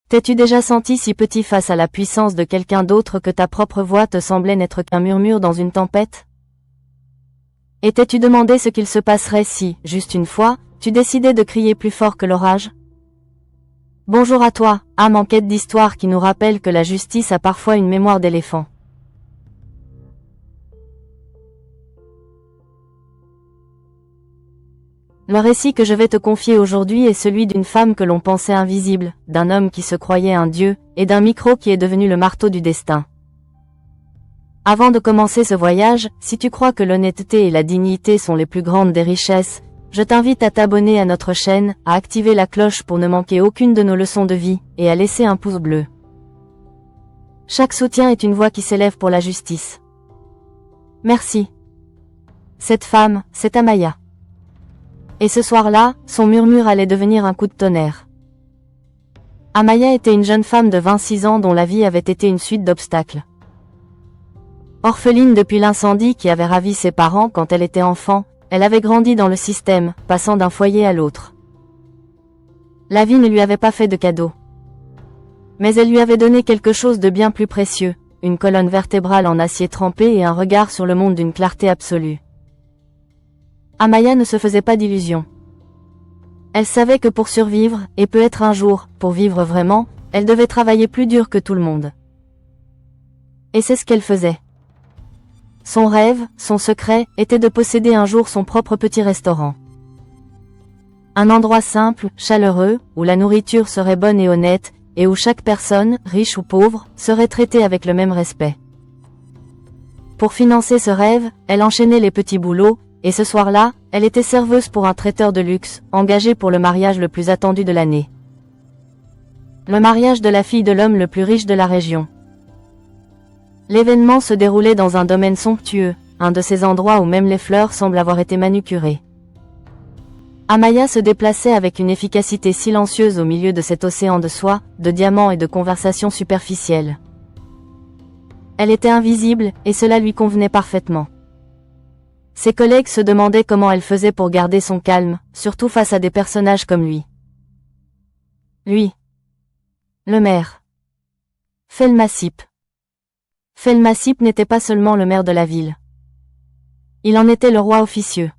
T'es-tu déjà senti si petit face à la puissance de quelqu'un d'autre que ta propre voix te semblait n'être qu'un murmure dans une tempête? Et t'es-tu demandé ce qu'il se passerait si, juste une fois, tu décidais de crier plus fort que l'orage? Bonjour à toi, âme en quête d'histoire qui nous rappelle que la justice a parfois une mémoire d'éléphant. Le récit que je vais te confier aujourd'hui est celui d'une femme que l'on pensait invisible, d'un homme qui se croyait un dieu, et d'un micro qui est devenu le marteau du destin. Avant de commencer ce voyage, si tu crois que l'honnêteté et la dignité sont les plus grandes des richesses, je t'invite à t'abonner à notre chaîne, à activer la cloche pour ne manquer aucune de nos leçons de vie, et à laisser un pouce bleu. Chaque soutien est une voix qui s'élève pour la justice. Merci. Cette femme, c'est Amaya. Et ce soir-là, son murmure allait devenir un coup de tonnerre. Amaya était une jeune femme de 26 ans dont la vie avait été une suite d'obstacles. Orpheline depuis l'incendie qui avait ravi ses parents quand elle était enfant, elle avait grandi dans le système, passant d'un foyer à l'autre. La vie ne lui avait pas fait de cadeau. Mais elle lui avait donné quelque chose de bien plus précieux, une colonne vertébrale en acier trempé et un regard sur le monde d'une clarté absolue. Amaya ne se faisait pas d'illusions. Elle savait que pour survivre, et peut-être un jour, pour vivre vraiment, elle devait travailler plus dur que tout le monde. Et c'est ce qu'elle faisait. Son rêve, son secret, était de posséder un jour son propre petit restaurant. Un endroit simple, chaleureux, où la nourriture serait bonne et honnête, et où chaque personne, riche ou pauvre, serait traitée avec le même respect. Pour financer ce rêve, elle enchaînait les petits boulots, et ce soir-là, elle était serveuse pour un traiteur de luxe, engagée pour le mariage le plus attendu de l'année. Le mariage de la fille de l'homme le plus riche de la région. L'événement se déroulait dans un domaine somptueux, un de ces endroits où même les fleurs semblent avoir été manucurées. Amaya se déplaçait avec une efficacité silencieuse au milieu de cet océan de soie, de diamants et de conversations superficielles. Elle était invisible, et cela lui convenait parfaitement. Ses collègues se demandaient comment elle faisait pour garder son calme, surtout face à des personnages comme lui. Lui. Le maire. Felmassip. Felmassip n'était pas seulement le maire de la ville. Il en était le roi officieux.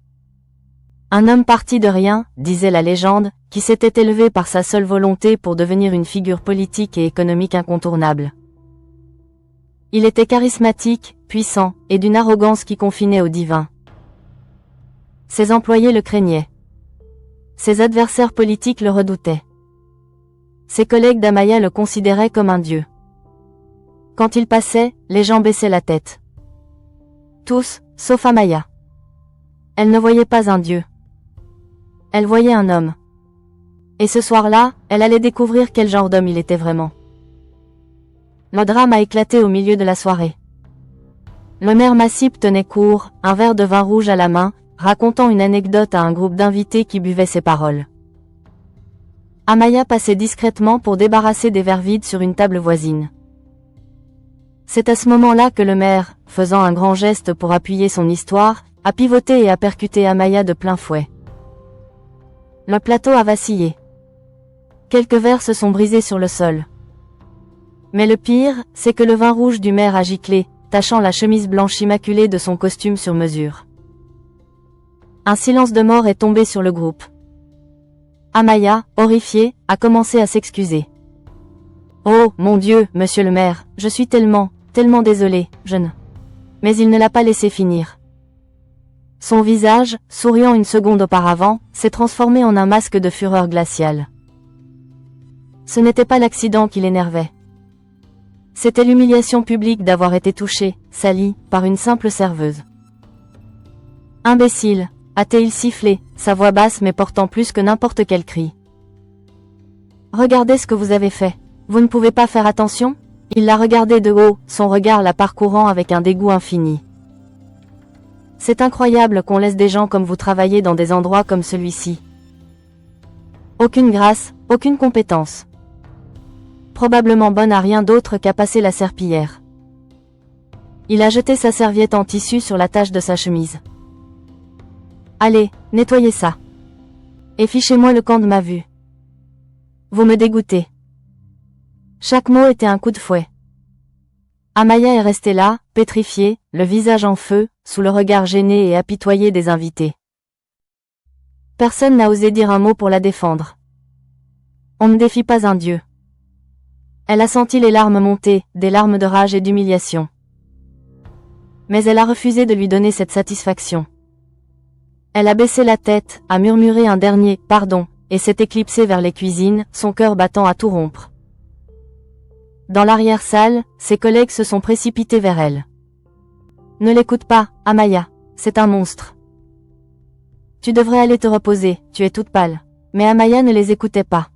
Un homme parti de rien, disait la légende, qui s'était élevé par sa seule volonté pour devenir une figure politique et économique incontournable. Il était charismatique, puissant, et d'une arrogance qui confinait au divin. Ses employés le craignaient. Ses adversaires politiques le redoutaient. Ses collègues d'Amaya le considéraient comme un dieu. Quand il passait, les gens baissaient la tête. Tous, sauf Amaya. Elle ne voyait pas un dieu. Elle voyait un homme. Et ce soir-là, elle allait découvrir quel genre d'homme il était vraiment. Le drame a éclaté au milieu de la soirée. Le maire Massip tenait court, un verre de vin rouge à la main, racontant une anecdote à un groupe d'invités qui buvaient ses paroles. Amaya passait discrètement pour débarrasser des verres vides sur une table voisine. C'est à ce moment-là que le maire, faisant un grand geste pour appuyer son histoire, a pivoté et a percuté Amaya de plein fouet. Le plateau a vacillé. Quelques verres se sont brisés sur le sol. Mais le pire, c'est que le vin rouge du maire a giclé, tachant la chemise blanche immaculée de son costume sur mesure. Un silence de mort est tombé sur le groupe. Amaya, horrifiée, a commencé à s'excuser. « Oh, mon Dieu, monsieur le maire, je suis tellement désolée, je ne... » Mais il ne l'a pas laissé finir. Son visage, souriant une seconde auparavant, s'est transformé en un masque de fureur glaciale. Ce n'était pas l'accident qui l'énervait. C'était l'humiliation publique d'avoir été touché, sali, par une simple serveuse. « Imbécile !» a-t-il sifflé, sa voix basse mais portant plus que n'importe quel cri. « Regardez ce que vous avez fait. Vous ne pouvez pas faire attention ?» Il l'a regardée de haut, son regard la parcourant avec un dégoût infini. « C'est incroyable qu'on laisse des gens comme vous travailler dans des endroits comme celui-ci. Aucune grâce, aucune compétence. Probablement bonne à rien d'autre qu'à passer la serpillière. » Il a jeté sa serviette en tissu sur la tache de sa chemise. « Allez, nettoyez ça. Et fichez-moi le camp de ma vue. Vous me dégoûtez. » Chaque mot était un coup de fouet. Amaya est restée là, pétrifiée, le visage en feu, sous le regard gêné et apitoyé des invités. Personne n'a osé dire un mot pour la défendre. On ne défie pas un dieu. Elle a senti les larmes monter, des larmes de rage et d'humiliation. Mais elle a refusé de lui donner cette satisfaction. Elle a baissé la tête, a murmuré un dernier « pardon » et s'est éclipsée vers les cuisines, son cœur battant à tout rompre. Dans l'arrière-salle, ses collègues se sont précipités vers elle. « Ne l'écoute pas, Amaya, c'est un monstre. Tu devrais aller te reposer, tu es toute pâle. » Mais Amaya ne les écoutait pas.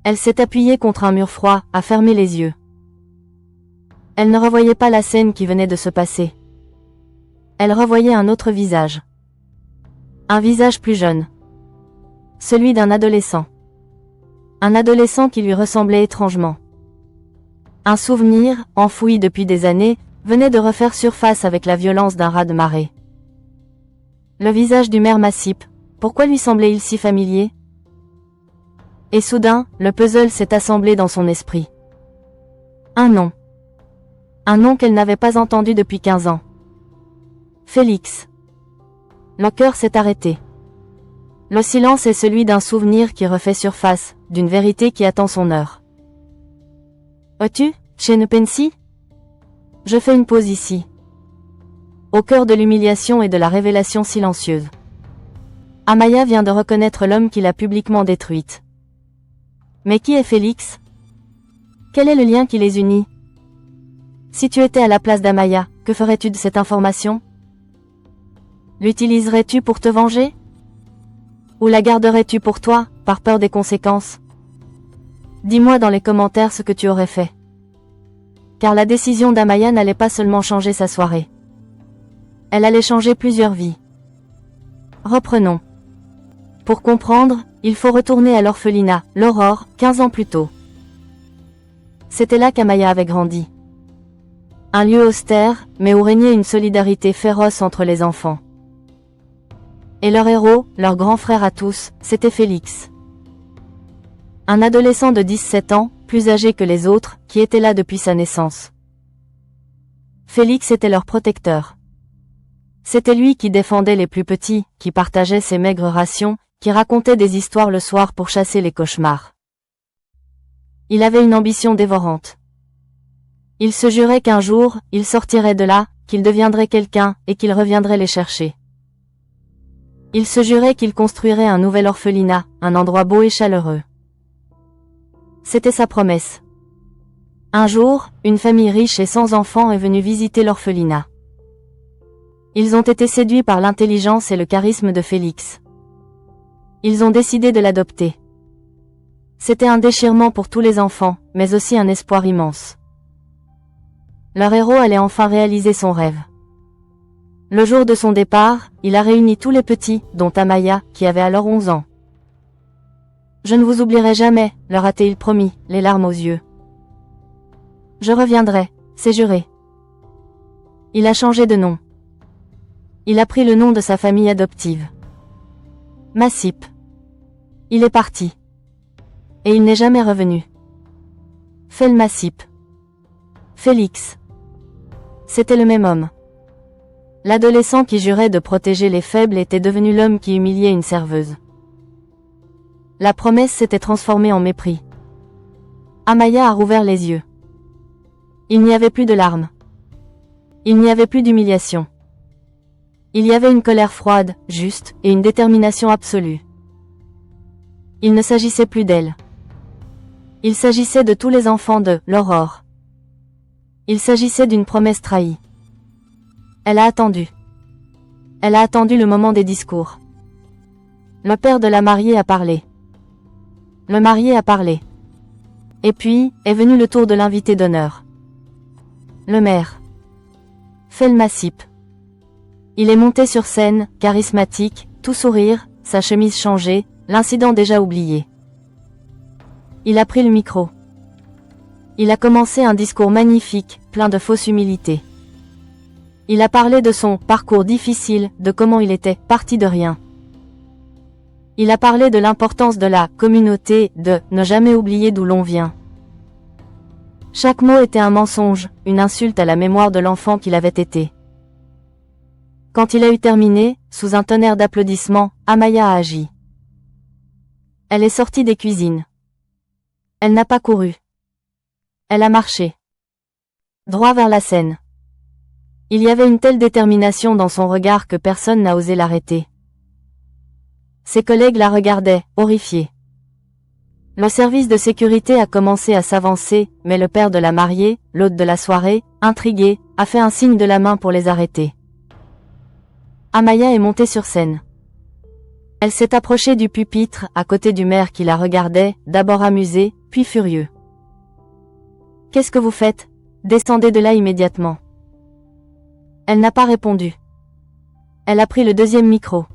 Elle s'est appuyée contre un mur froid, a fermé les yeux. Elle ne revoyait pas la scène qui venait de se passer. Elle revoyait un autre visage. Un visage plus jeune. Celui d'un adolescent. Un adolescent qui lui ressemblait étrangement. Un souvenir, enfoui depuis des années, venait de refaire surface avec la violence d'un raz-de-marée. Le visage du maire Massip, pourquoi lui semblait-il si familier? Et soudain, le puzzle s'est assemblé dans son esprit. Un nom. Un nom qu'elle n'avait pas entendu depuis 15 ans. Félix. Le cœur s'est arrêté. Le silence est celui d'un souvenir qui refait surface, d'une vérité qui attend son heure. Tu, chez Nepensi? Je fais une pause ici. Au cœur de l'humiliation et de la révélation silencieuse. Amaya vient de reconnaître l'homme qui l'a publiquement détruite. Mais qui est Félix? Quel est le lien qui les unit? Si tu étais à la place d'Amaya, que ferais-tu de cette information? L'utiliserais-tu pour te venger? Ou la garderais-tu pour toi, par peur des conséquences? Dis-moi dans les commentaires ce que tu aurais fait. Car la décision d'Amaya n'allait pas seulement changer sa soirée. Elle allait changer plusieurs vies. Reprenons. Pour comprendre, il faut retourner à l'orphelinat, l'Aurore, 15 ans plus tôt. C'était là qu'Amaya avait grandi. Un lieu austère, mais où régnait une solidarité féroce entre les enfants. Et leur héros, leur grand frère à tous, c'était Félix. Un adolescent de 17 ans, plus âgé que les autres, qui était là depuis sa naissance. Félix était leur protecteur. C'était lui qui défendait les plus petits, qui partageait ses maigres rations, qui racontait des histoires le soir pour chasser les cauchemars. Il avait une ambition dévorante. Il se jurait qu'un jour, il sortirait de là, qu'il deviendrait quelqu'un, et qu'il reviendrait les chercher. Il se jurait qu'il construirait un nouvel orphelinat, un endroit beau et chaleureux. C'était sa promesse. Un jour, une famille riche et sans enfants est venue visiter l'orphelinat. Ils ont été séduits par l'intelligence et le charisme de Félix. Ils ont décidé de l'adopter. C'était un déchirement pour tous les enfants, mais aussi un espoir immense. Leur héros allait enfin réaliser son rêve. Le jour de son départ, il a réuni tous les petits, dont Amaya, qui avait alors 11 ans. « Je ne vous oublierai jamais », leur a-t-il promis, les larmes aux yeux. « Je reviendrai, c'est juré. » Il a changé de nom. Il a pris le nom de sa famille adoptive. Massip. Il est parti. Et il n'est jamais revenu. Fel Massip. Félix. C'était le même homme. L'adolescent qui jurait de protéger les faibles était devenu l'homme qui humiliait une serveuse. La promesse s'était transformée en mépris. Amaya a rouvert les yeux. Il n'y avait plus de larmes. Il n'y avait plus d'humiliation. Il y avait une colère froide, juste, et une détermination absolue. Il ne s'agissait plus d'elle. Il s'agissait de tous les enfants de l'Aurore. Il s'agissait d'une promesse trahie. Elle a attendu. Elle a attendu le moment des discours. Le père de la mariée a parlé. Le marié a parlé. Et puis, est venu le tour de l'invité d'honneur. Le maire. Fel Massip. Il est monté sur scène, charismatique, tout sourire, sa chemise changée, l'incident déjà oublié. Il a pris le micro. Il a commencé un discours magnifique, plein de fausse humilité. Il a parlé de son parcours difficile, de comment il était parti de rien. Il a parlé de l'importance de la communauté, de ne jamais oublier d'où l'on vient. Chaque mot était un mensonge, une insulte à la mémoire de l'enfant qu'il avait été. Quand il a eu terminé, sous un tonnerre d'applaudissements, Amaya a agi. Elle est sortie des cuisines. Elle n'a pas couru. Elle a marché. Droit vers la scène. Il y avait une telle détermination dans son regard que personne n'a osé l'arrêter. Ses collègues la regardaient, horrifiés. Le service de sécurité a commencé à s'avancer, mais le père de la mariée, l'hôte de la soirée, intrigué, a fait un signe de la main pour les arrêter. Amaya est montée sur scène. Elle s'est approchée du pupitre, à côté du maire qui la regardait, d'abord amusé, puis furieux. « Qu'est-ce que vous faites ? Descendez de là immédiatement. » Elle n'a pas répondu. Elle a pris le deuxième micro.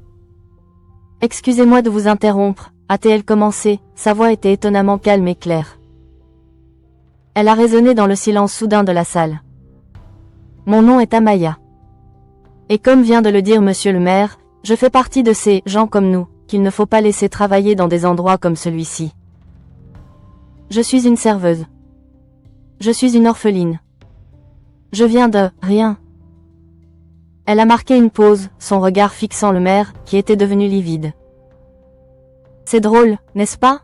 « Excusez-moi de vous interrompre, a-t-elle commencé, sa voix était étonnamment calme et claire. Elle a résonné dans le silence soudain de la salle. « Mon nom est Amaya. Et comme vient de le dire monsieur le maire, je fais partie de ces gens comme nous, qu'il ne faut pas laisser travailler dans des endroits comme celui-ci. Je suis une serveuse. Je suis une orpheline. Je viens de rien. » Elle a marqué une pause, son regard fixant le maire, qui était devenu livide. « C'est drôle, n'est-ce pas?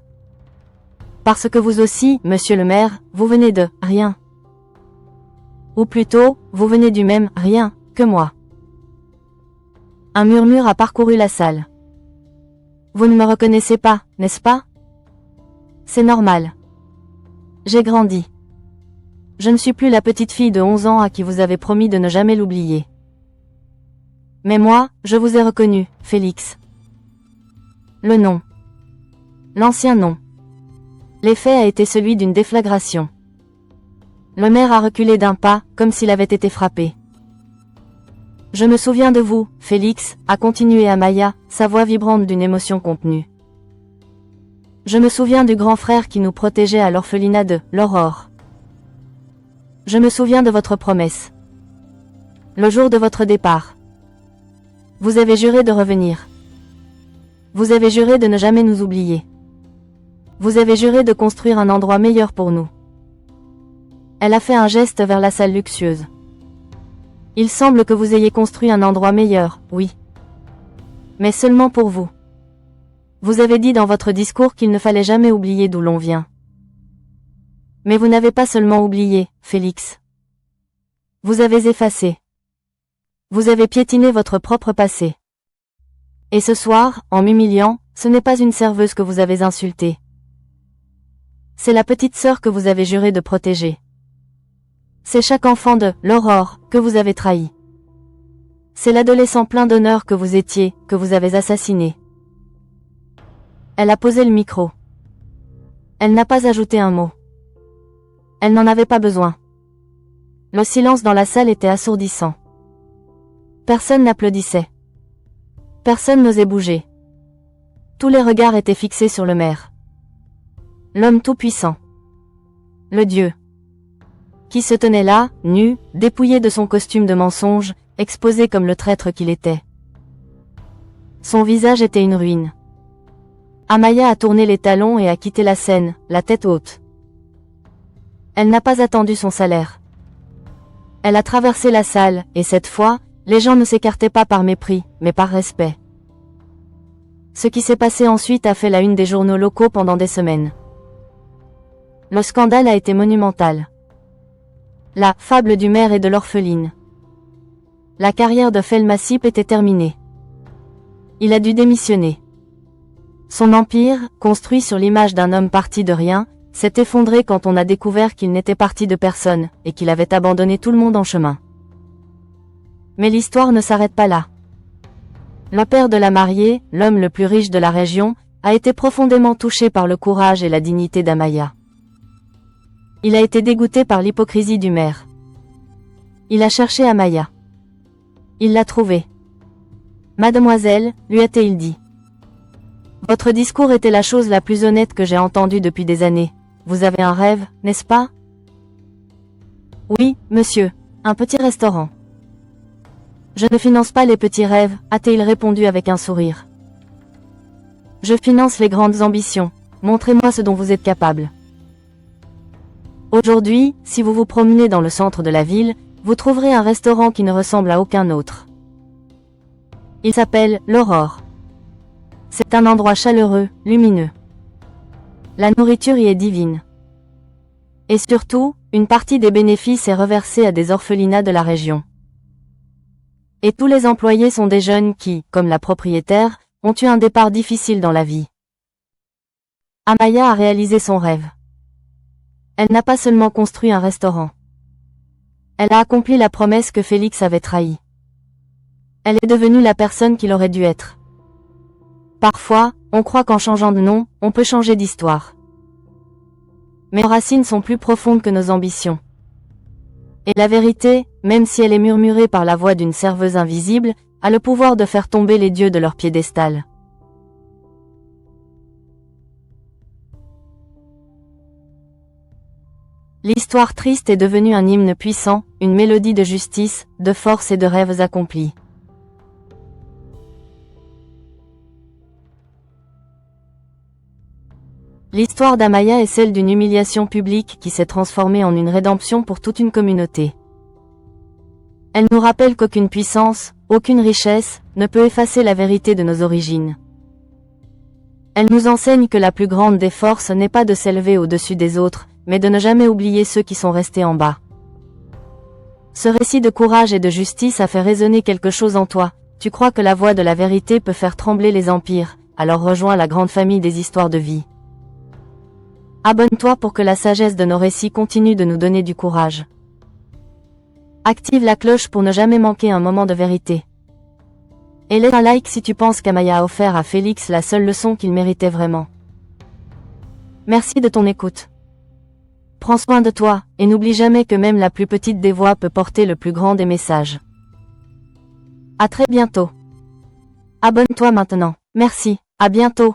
Parce que vous aussi, monsieur le maire, vous venez de rien. Ou plutôt, vous venez du même rien que moi. » Un murmure a parcouru la salle. « Vous ne me reconnaissez pas, n'est-ce pas? C'est normal. J'ai grandi. Je ne suis plus la petite fille de 11 ans à qui vous avez promis de ne jamais l'oublier. Mais moi, je vous ai reconnu, Félix. Le nom. L'ancien nom. L'effet a été celui d'une déflagration. Le maire a reculé d'un pas, comme s'il avait été frappé. « Je me souviens de vous, Félix, » a continué Amaya, sa voix vibrante d'une émotion contenue. « Je me souviens du grand frère qui nous protégeait à l'orphelinat de l'Aurore. Je me souviens de votre promesse. Le jour de votre départ. Vous avez juré de revenir. Vous avez juré de ne jamais nous oublier. Vous avez juré de construire un endroit meilleur pour nous. » Elle a fait un geste vers la salle luxueuse. « Il semble que vous ayez construit un endroit meilleur, oui. Mais seulement pour vous. Vous avez dit dans votre discours qu'il ne fallait jamais oublier d'où l'on vient. Mais vous n'avez pas seulement oublié, Félix. Vous avez effacé. Vous avez piétiné votre propre passé. Et ce soir, en m'humiliant, ce n'est pas une serveuse que vous avez insultée. C'est la petite sœur que vous avez juré de protéger. C'est chaque enfant de l'Aurore que vous avez trahi. C'est l'adolescent plein d'honneur que vous étiez, que vous avez assassiné. » Elle a posé le micro. Elle n'a pas ajouté un mot. Elle n'en avait pas besoin. Le silence dans la salle était assourdissant. Personne n'applaudissait. Personne n'osait bouger. Tous les regards étaient fixés sur le maire. L'homme tout-puissant. Le Dieu. Qui se tenait là, nu, dépouillé de son costume de mensonge, exposé comme le traître qu'il était. Son visage était une ruine. Amaya a tourné les talons et a quitté la scène, la tête haute. Elle n'a pas attendu son salaire. Elle a traversé la salle, et cette fois, les gens ne s'écartaient pas par mépris, mais par respect. Ce qui s'est passé ensuite a fait la une des journaux locaux pendant des semaines. Le scandale a été monumental. La fable du maire et de l'orpheline. La carrière de Felmassip était terminée. Il a dû démissionner. Son empire, construit sur l'image d'un homme parti de rien, s'est effondré quand on a découvert qu'il n'était parti de personne, et qu'il avait abandonné tout le monde en chemin. Mais l'histoire ne s'arrête pas là. Le père de la mariée, l'homme le plus riche de la région, a été profondément touché par le courage et la dignité d'Amaya. Il a été dégoûté par l'hypocrisie du maire. Il a cherché Amaya. Il l'a trouvée. « Mademoiselle, lui a-t-il dit. Votre discours était la chose la plus honnête que j'ai entendue depuis des années. Vous avez un rêve, n'est-ce pas? » Oui, monsieur, un petit restaurant. Je ne finance pas les petits rêves, a-t-il répondu avec un sourire. Je finance les grandes ambitions. Montrez-moi ce dont vous êtes capable. Aujourd'hui, si vous vous promenez dans le centre de la ville, vous trouverez un restaurant qui ne ressemble à aucun autre. Il s'appelle l'Aurore. C'est un endroit chaleureux, lumineux. La nourriture y est divine. Et surtout, une partie des bénéfices est reversée à des orphelinats de la région. Et tous les employés sont des jeunes qui, comme la propriétaire, ont eu un départ difficile dans la vie. Amaya a réalisé son rêve. Elle n'a pas seulement construit un restaurant. Elle a accompli la promesse que Félix avait trahie. Elle est devenue la personne qu'il aurait dû être. Parfois, on croit qu'en changeant de nom, on peut changer d'histoire. Mais nos racines sont plus profondes que nos ambitions. Et la vérité, même si elle est murmurée par la voix d'une serveuse invisible, a le pouvoir de faire tomber les dieux de leur piédestal. L'histoire triste est devenue un hymne puissant, une mélodie de justice, de force et de rêves accomplis. L'histoire d'Amaya est celle d'une humiliation publique qui s'est transformée en une rédemption pour toute une communauté. Elle nous rappelle qu'aucune puissance, aucune richesse, ne peut effacer la vérité de nos origines. Elle nous enseigne que la plus grande des forces n'est pas de s'élever au-dessus des autres, mais de ne jamais oublier ceux qui sont restés en bas. Ce récit de courage et de justice a fait résonner quelque chose en toi. Tu crois que la voix de la vérité peut faire trembler les empires, alors rejoins la grande famille des histoires de vie. Abonne-toi pour que la sagesse de nos récits continue de nous donner du courage. Active la cloche pour ne jamais manquer un moment de vérité. Et laisse un like si tu penses qu'Amaya a offert à Félix la seule leçon qu'il méritait vraiment. Merci de ton écoute. Prends soin de toi, et n'oublie jamais que même la plus petite des voix peut porter le plus grand des messages. À très bientôt. Abonne-toi maintenant. Merci, à bientôt.